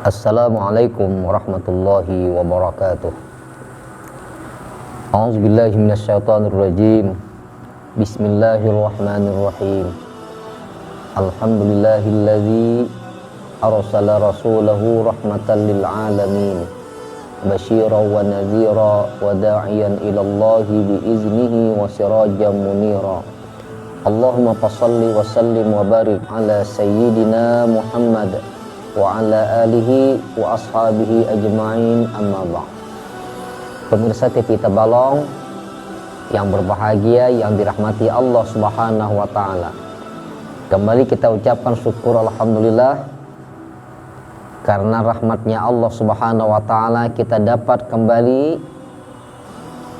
Assalamualaikum warahmatullahi wabarakatuh. A'udzubillahi minasyaitonirrajim. Bismillahirrahmanirrahim. Alhamdulillahilladzi arsala rasulahu rahmatan lil alamin, basyiran wa nadhira wa da'iyan ilallahi biiznihi wa sirajan munira. Allahumma fassalli wa sallim wa barik ala sayyidina Muhammad wa ala alihi wa ashabihi ajma'in, amma ba'd. Pemirsa TV Tabalong yang berbahagia, yang dirahmati Allah Subhanahu wa taala, kembali kita ucapkan syukur alhamdulillah karena rahmatnya Allah Subhanahu wa taala kita dapat kembali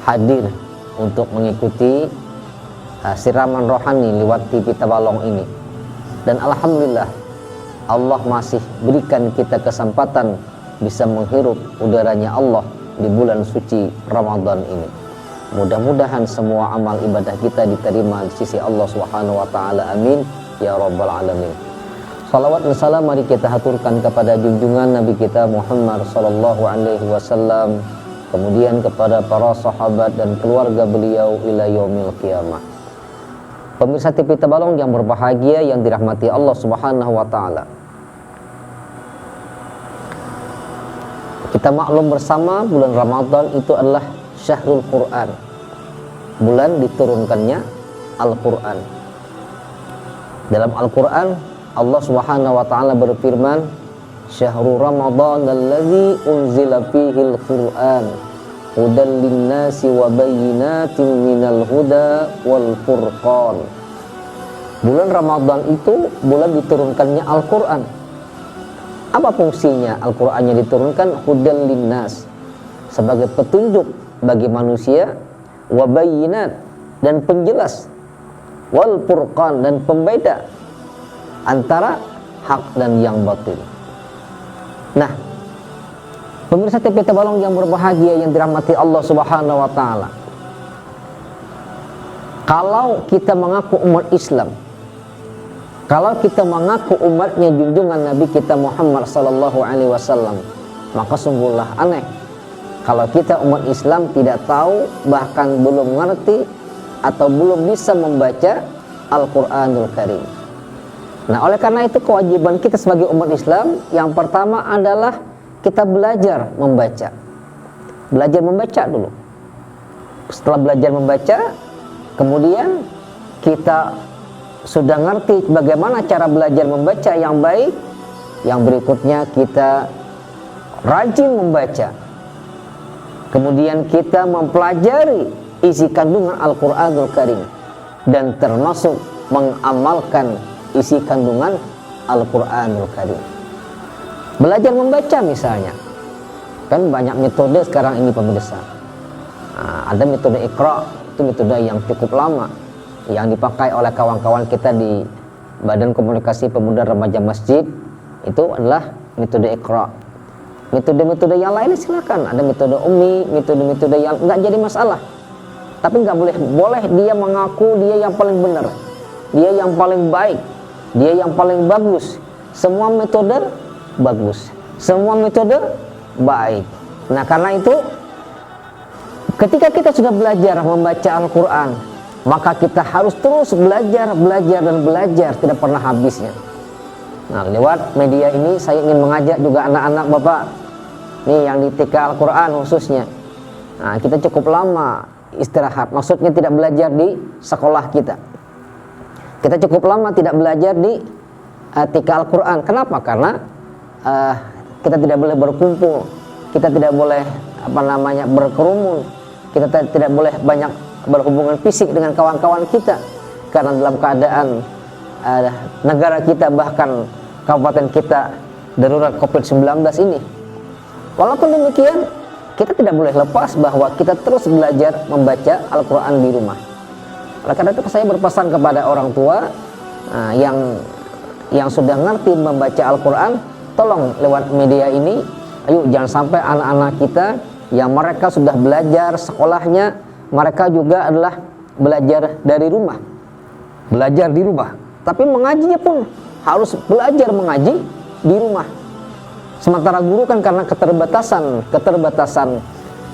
hadir untuk mengikuti siraman rohani lewat TV Tabalong ini. Dan alhamdulillah Allah masih berikan kita kesempatan bisa menghirup udaranya Allah di bulan suci Ramadan ini. Mudah-mudahan semua amal ibadah kita diterima di sisi Allah Subhanahu wa taala. Amin ya rabbal alamin. Salawat dan salam mari kita haturkan kepada junjungan Nabi kita Muhammad sallallahu alaihi wasallam, kemudian kepada para sahabat dan keluarga beliau ila yaumil qiyamah. Pemirsa TV Tabalong yang berbahagia, yang dirahmati Allah Subhanahu wa taala, kita maklum bersama bulan Ramadan itu adalah Syahrul Quran, bulan diturunkannya Al-Quran. Dalam Al-Quran Allah Subhanahu wa taala berfirman, Syahrul Ramadan alladzi unzila fihil Quran hudan linnasi wa bayyinatin minal huda wal furqan. Bulan Ramadan itu bulan diturunkannya Al-Quran. Apa fungsinya Al-Qurannya diturunkan? Hudan linnas, sebagai petunjuk bagi manusia, wa bayyinat, dan penjelas, wal furqan, dan pembeda antara hak dan yang batil. Nah, pemirsa TV Tabalong yang berbahagia, yang dirahmati Allah Subhanahu wa taala, kalau kita mengaku umat Islam, kalau kita mengaku umatnya junjungan Nabi kita Muhammad sallallahu alaihi wasallam, maka sungguhlah aneh kalau kita umat Islam tidak tahu, bahkan belum mengerti atau belum bisa membaca Al-Quranul Karim. Nah, oleh karena itu kewajiban kita sebagai umat Islam yang pertama adalah kita belajar membaca. Belajar membaca dulu. Setelah belajar membaca, kemudian kita sudah ngerti bagaimana cara belajar membaca yang baik. Yang berikutnya kita rajin membaca. Kemudian kita mempelajari isi kandungan Al-Quranul Karim dan termasuk mengamalkan isi kandungan Al-Quranul Karim. Belajar membaca misalnya, kan banyak metode sekarang ini pemirsa. Ada metode Iqra, itu metode yang cukup lama, yang dipakai oleh kawan-kawan kita di Badan Komunikasi Pemuda Remaja Masjid. Itu adalah metode Iqra. Metode-metode yang lain silakan, ada metode Ummi, metode-metode yang nggak jadi masalah. Tapi nggak boleh dia mengaku dia yang paling benar, dia yang paling baik, dia yang paling bagus. Semua metode bagus, semua metode baik. Nah, karena itu ketika kita sudah belajar membaca Al-Quran, maka kita harus terus belajar dan belajar, tidak pernah habisnya. Nah, lewat media ini saya ingin mengajak juga anak-anak Bapak nih yang di TK Al-Quran khususnya. Nah, kita cukup lama istirahat, maksudnya tidak belajar di sekolah kita. Kita cukup lama tidak belajar di TK Al-Quran. Kenapa? Karena kita tidak boleh berkumpul, kita tidak boleh berkerumun, kita tidak boleh banyak berhubungan fisik dengan kawan-kawan kita, karena dalam keadaan negara kita, bahkan kabupaten kita darurat COVID-19 ini. Walaupun demikian, kita tidak boleh lepas bahwa kita terus belajar membaca Al-Quran di rumah. Oleh karena itu saya berpesan kepada orang tua yang sudah ngerti membaca Al-Quran, tolong lewat media ini, ayo jangan sampai anak-anak kita yang mereka sudah belajar sekolahnya, mereka juga adalah belajar dari rumah, belajar di rumah. Tapi mengajinya pun harus belajar mengaji di rumah. Sementara guru kan karena keterbatasan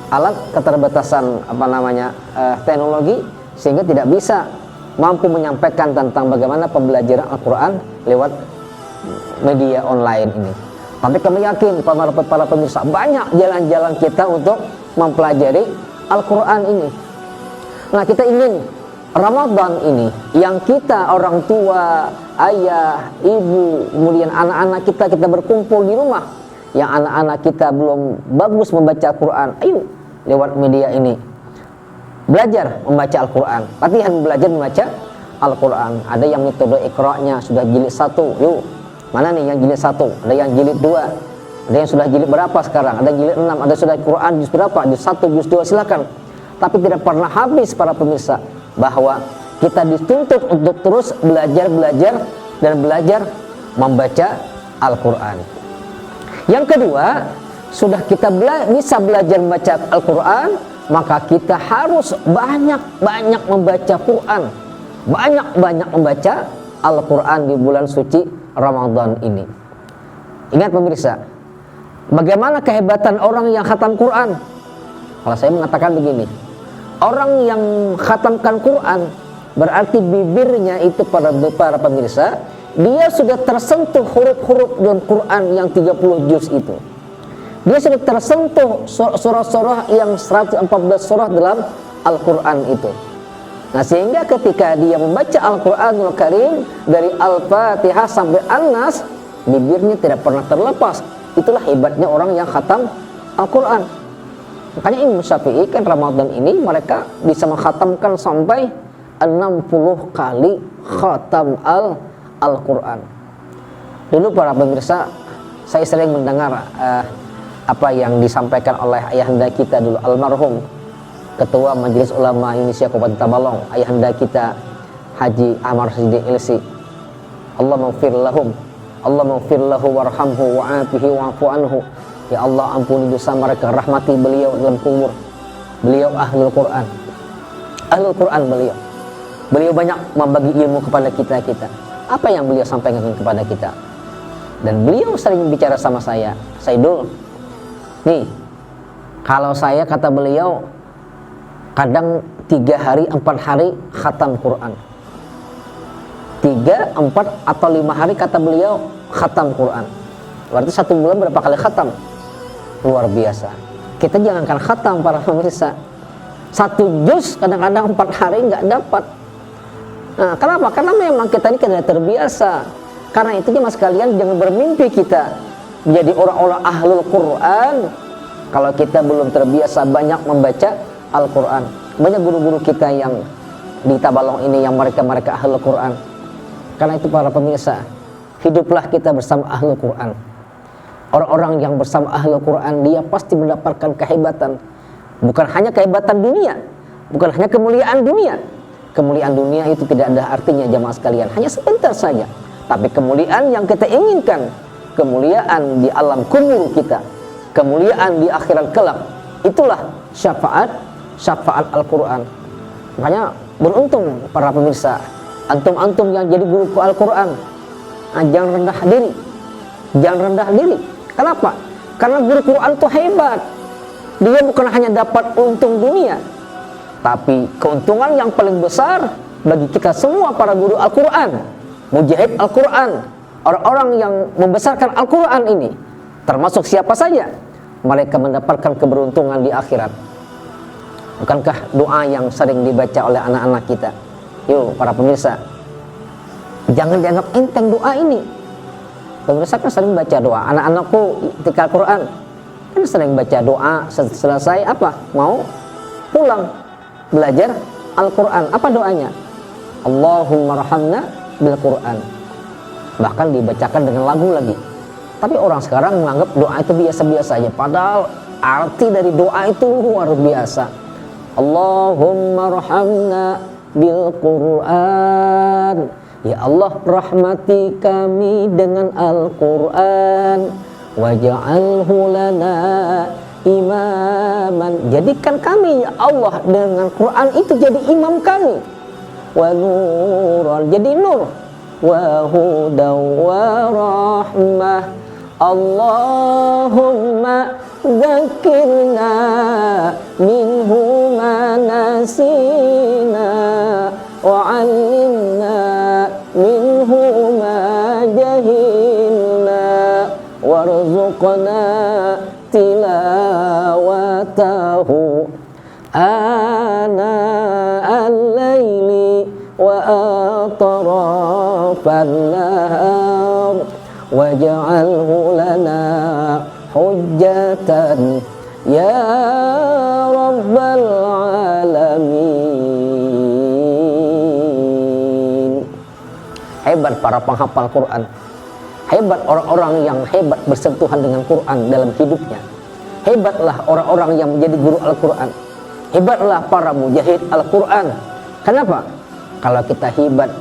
alat, keterbatasan teknologi, sehingga tidak bisa mampu menyampaikan tentang bagaimana pembelajaran Al-Quran lewat media online ini. Tapi kami yakin para pemirsa, banyak jalan-jalan kita untuk mempelajari Al-Quran ini. Nah, kita ingin Ramadan ini yang kita orang tua, ayah, ibu, kemudian anak-anak kita berkumpul di rumah. Yang anak-anak kita belum bagus membaca Al-Quran, ayo lewat media ini belajar membaca Al-Quran, latihan belajar membaca Al-Quran. Ada yang metode Iqra-nya sudah jilid 1, yuk mana nih yang jilid 1, ada yang jilid 2, ada yang sudah jilid berapa sekarang, ada jilid 6, ada sudah Quran juz berapa, juz 1, juz 2, silakan. Tapi tidak pernah habis para pemirsa, bahwa kita dituntut untuk terus belajar dan belajar membaca Al-Quran. Yang kedua, sudah kita bisa belajar membaca Al-Quran, maka kita harus banyak-banyak membaca Quran, banyak-banyak membaca Al-Quran di bulan suci Ramadan ini. Ingat pemirsa, bagaimana kehebatan orang yang khatam Quran? Kalau saya mengatakan begini, orang yang khatamkan Quran berarti bibirnya itu para pemirsa, dia sudah tersentuh huruf-huruf dalam Quran yang 30 juz itu. Dia sudah tersentuh surah-surah yang 114 surah dalam Al-Quran itu. Nah, sehingga ketika dia membaca Al-Quranul Karim dari Al-Fatihah sampai An-Nas, bibirnya tidak pernah terlepas. Itulah hebatnya orang yang khatam Al-Quran. Makanya Imam Syafi'i kan Ramadan ini mereka bisa mengkhatamkan sampai 60 kali khatam Al-Quran. Dulu para pemirsa, saya sering mendengar apa yang disampaikan oleh ayahanda kita dulu, almarhum Ketua Majelis Ulama Indonesia Kabupaten Tabalong, ayahanda kita Haji Ahmad Siddiq Ilsi. Allah maghfir lahum, Allah maghfir lahu warhamhu wa'afihi wa'fu anhu. Ya Allah, ampuni dosa mereka, rahmati beliau dalam kubur. Beliau ahlul Quran. Ahlul Quran beliau banyak membagi ilmu kepada kita. Apa yang beliau sampaikan kepada kita? Dan beliau sering bicara sama saya, Saidul, nih, kalau saya, kata beliau, kadang 3 hari, 4 hari khatam Quran. 3, 4, atau 5 hari kata beliau khatam Quran. Berarti 1 bulan berapa kali khatam? Luar biasa. Kita jangankan khatam para pemirsa, 1 juz kadang-kadang 4 hari nggak dapat. Nah, kenapa? Karena memang kita ini tidak terbiasa. Karena itu jemaah sekalian, jangan bermimpi kita menjadi orang-orang ahlul Quran kalau kita belum terbiasa banyak membaca Al-Quran. Banyak guru-guru kita yang di Tabalong ini yang mereka ahlul Quran. Karena itu para pemirsa, hiduplah kita bersama ahlul Quran. Orang-orang yang bersama ahlul Quran, dia pasti mendapatkan kehebatan. Bukan hanya kehebatan dunia, bukan hanya kemuliaan dunia. Kemuliaan dunia itu tidak ada artinya jamaah sekalian, hanya sebentar saja. Tapi kemuliaan yang kita inginkan, kemuliaan di alam kubur kita, kemuliaan di akhirat kelak, itulah syafaat Al-Quran. Makanya beruntung para pemirsa, antum-antum yang jadi guru Al-Quran, jangan rendah diri. Kenapa? Karena guru Quran itu hebat. Dia bukan hanya dapat untung dunia, tapi keuntungan yang paling besar bagi kita semua para guru Al-Quran, mujahid Al-Quran, orang-orang yang membesarkan Al-Quran ini, termasuk siapa saja, mereka mendapatkan keberuntungan di akhirat. Bukankah doa yang sering dibaca oleh anak-anak kita? Yuk para pemirsa, jangan dianggap enteng doa ini. Pemirsa kan sering baca doa, anak-anakku ketika Al-Quran kan sering baca doa, selesai apa? Mau pulang belajar Al-Quran. Apa doanya? Allahumma rahamna bil Quran. Bahkan dibacakan dengan lagu lagi. Tapi orang sekarang menganggap doa itu biasa-biasa aja, padahal arti dari doa itu luar biasa. Allahumma rahamna bil Quran. Ya Allah, rahmati kami dengan Al-Quran. Waj'alhu lana imaman. Jadikan kami ya Allah dengan Quran itu jadi imam kami. Wa nuran, jadi nur. Wa hudaw wa rahmah. Allahumma dzakirna minhu ma nasina wa 'allimna minhu ma jahilna warzuqna tilawatahu ana al-laili wa atrafan nahar waj'alhu lana hujjatan ya rabbal alamin. Hebat para penghafal Quran, hebat orang-orang yang hebat bersentuhan dengan Quran dalam hidupnya, hebatlah orang-orang yang menjadi guru Al-Quran, hebatlah para mujahid Al-Quran. Kenapa? Kalau kita hebat,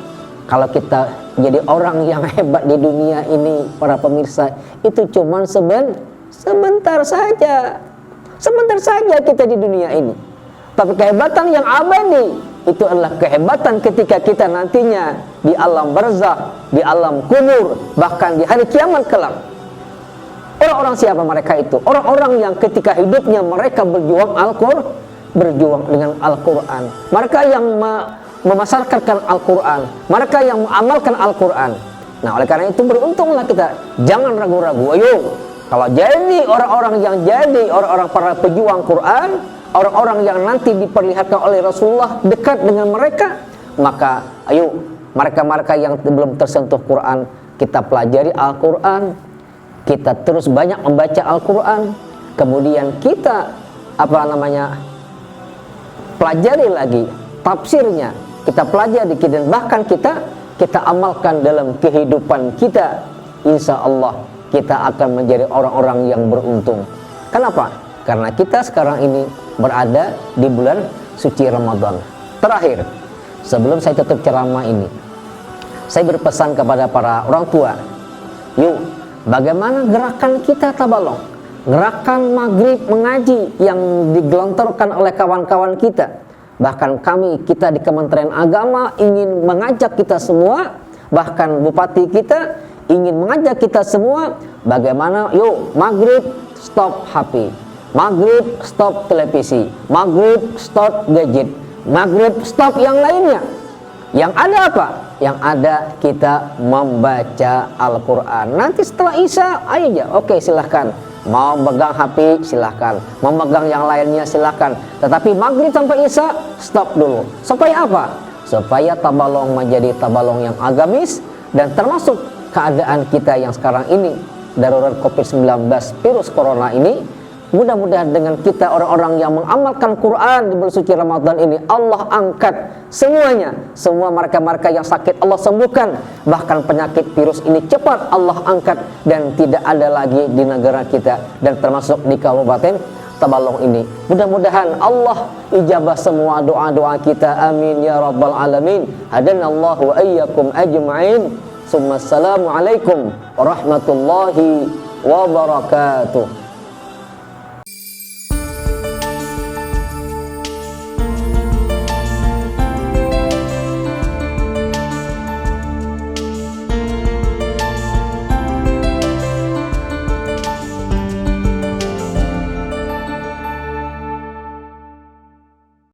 kalau kita jadi orang yang hebat di dunia ini, para pemirsa, itu cuman sebentar saja. Sebentar saja kita di dunia ini. Tapi kehebatan yang abadi itu adalah kehebatan ketika kita nantinya di alam barzakh, di alam kubur, bahkan di hari kiamat kelak. Orang-orang siapa mereka itu? Orang-orang yang ketika hidupnya mereka berjuang dengan Al-Quran. Mereka yang memasarkan Al-Quran, mereka yang mengamalkan Al-Quran. Nah, oleh karena itu beruntunglah kita. Jangan ragu-ragu. Ayo, kalau jadi orang-orang para pejuang Quran, orang-orang yang nanti diperlihatkan oleh Rasulullah dekat dengan mereka, maka ayo, mereka-mereka yang belum tersentuh Quran, kita pelajari Al-Quran, kita terus banyak membaca Al-Quran, kemudian kita pelajari lagi tafsirnya, kita pelajari dan bahkan kita amalkan dalam kehidupan kita. Insya Allah kita akan menjadi orang-orang yang beruntung. Kenapa? Karena kita sekarang ini berada di bulan suci Ramadan. Terakhir, sebelum saya tutup ceramah ini, saya berpesan kepada para orang tua, yuk, bagaimana gerakan kita tabalong, gerakan maghrib mengaji yang digelontorkan oleh kawan-kawan kita. Bahkan kita di Kementerian Agama ingin mengajak kita semua, bahkan bupati kita ingin mengajak kita semua, bagaimana yuk maghrib stop HP, maghrib stop televisi, maghrib stop gadget, maghrib stop yang lainnya. Yang ada apa? Yang ada kita membaca Al-Quran. Nanti setelah Isya, ayo aja, oke silahkan. Mau megang HP silahkan, mau megang yang lainnya silahkan. Tetapi maghrib sampai Isya stop dulu. Supaya apa? Supaya tabalong menjadi tabalong yang agamis. Dan termasuk keadaan kita yang sekarang ini, darurat COVID-19 virus corona ini, mudah-mudahan dengan kita orang-orang yang mengamalkan Quran di bulan suci Ramadan ini, Allah angkat semuanya. Semua mereka-mereka yang sakit Allah sembuhkan. Bahkan penyakit virus ini cepat Allah angkat dan tidak ada lagi di negara kita dan termasuk di Kabupaten Tabalong ini. Mudah-mudahan Allah ijabah semua doa-doa kita. Amin ya rabbal alamin. Hadanallahu wa iyyakum ajma'in. Assalamualaikum warahmatullahi wabarakatuh.